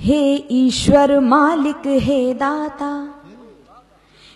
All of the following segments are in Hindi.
हे ईश्वर मालिक हे दाता,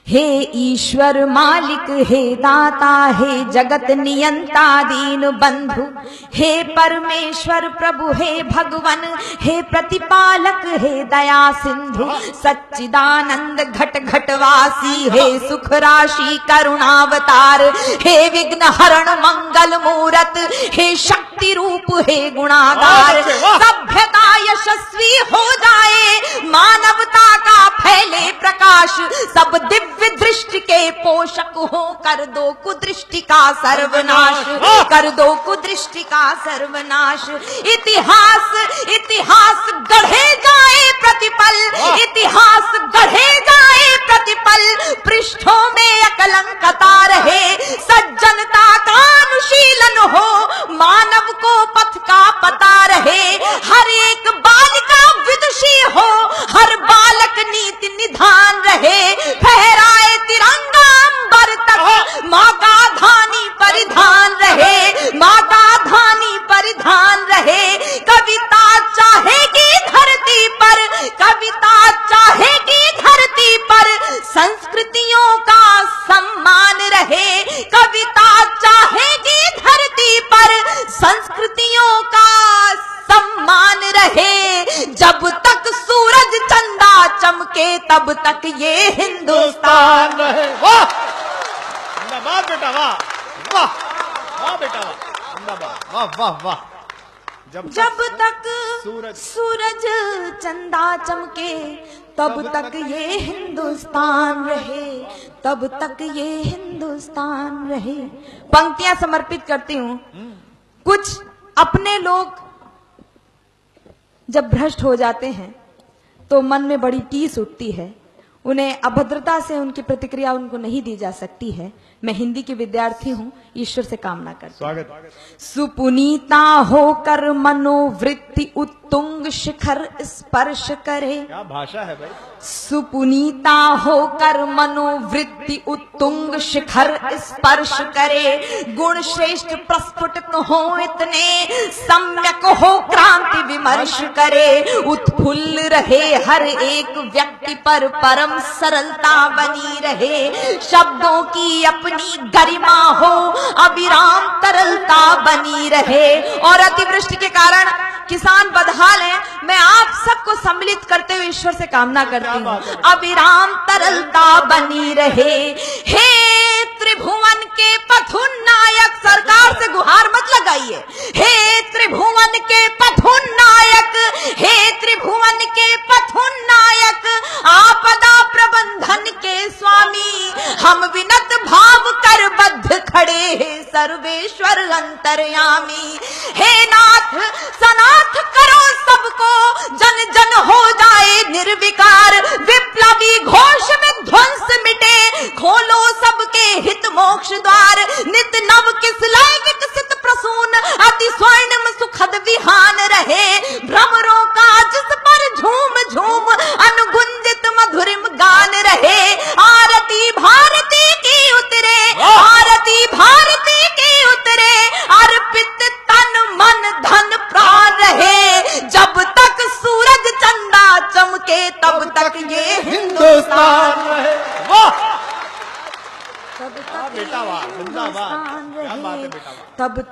हे ईश्वर मालिक हे दाता, हे जगत नियंता दीन बंधु, हे परमेश्वर प्रभु हे भगवन, हे प्रतिपालक हे दया सिंधु, सच्चिदानंद घट घटवासी, हे सुख राशि करुणावतार, हे विघ्न हरण मंगल मूरत, हे शक्ति रूप हे गुणागार। सभ्यता यशस्वी हो जाए, मानवता का फैले प्रकाश, सब दिव्य दृष्टि के पोषक हो, कर दो कुदृष्टि का सर्वनाश, कर दो कुदृष्टि का सर्वनाश। इतिहास इतिहास गढ़े जाए प्रतिपल, इतिहास गढ़े जाए प्रतिपल, पृष्ठों में अकलंकता रहे, सज्जनता का अनुशीलन हो, मानव को पथ का पता रहे, हर एक बालिका विदुषी हो, हर बालक नीति निधान रहे, फहराए तिरंगा अंबर तक, माँ का धानी परिधान रहे, माँ का धानी परिधान रहे। कविता चाहेगी धरती पर, कविता चाहेगी धरती पर, संस्कृतियों का सम्मान रहे, कविता चाहेगी धरती पर, संस्कृतियों का सम्मान रहे। जब तक सूरज चंदा चमके तब तक ये हिंदुस्तान रहे। वाह जिंदाबाद बेटा, वाह वाह वाह बेटा, जिंदाबाद, वाह वाह वाह। जब तक सूरज चंदा चमके तब तक ये हिंदुस्तान रहे, तब तक ये हिंदुस्तान रहे। पंक्तियां समर्पित करती हूँ। कुछ अपने लोग जब भ्रष्ट हो जाते हैं तो मन में बड़ी टीस उठती है, उन्हें अभद्रता से उनकी प्रतिक्रिया उनको नहीं दी जा सकती है। मैं हिंदी की विद्यार्थी हूँ, ईश्वर से कामना करती हूँ। स्वागत। सुपुनीता होकर मनोवृत्ति उत्तुंग शिखर स्पर्श करे, क्या भाषा है भाई। सुपुनीता होकर मनोवृत्ति उत्तुंग शिखर स्पर्श करे, गुण श्रेष्ठ प्रस्फुटित हो इतने, सम्यक हो क्रांति विमर्श करे, उत्फुल्ल रहे हर एक व्यक्ति पर परम सरलता बनी रहे, शब्दों की अपनी गरिमा हो, अविराम तरलता बनी रहे। और अतिवृष्टि के कारण किसान बदहाल हैं, मैं आप सबको सम्मिलित करते हुए ईश्वर से कामना करती हूँ, अविराम तरलता बनी रहे। हे त्रिभुवन के पथुन्नायक, सरकार से गुहार मत लगाइए, हे त्रिभुवन के पथुन्नायक, हे त्रिभुवन के पथुन्नायक, आपदा प्रबंधन के स्वामी, हम विनत भाव कर बद्ध खड़े हैं सर्वेश्वर अंतर्यामी। हे नाथ सनाथ करो सबको, जन जन हो जाए निर्विकार, विप्लवी घोष में ध्वंस मिटे, खोलो सबके हित मोक्ष द्वार, नित नव किसलय विकसित प्रसून, अति स्वर्णिम सुखद विहान रहे, भ्रमरों का जिस पर झूम झूम अनुगुंजित मधुरिम गान रहे। आरती भारती की उतरे, आरती भारती की उतरे, अर्पित तन मन धन प्राण रहे, जब तक सूरज चंदा चमके तब तक ये हिंदुस्तान रहे। वाह तब तक बेटा, वाह जिंदाबाद, क्या बात है बेटा, वाह। तब तक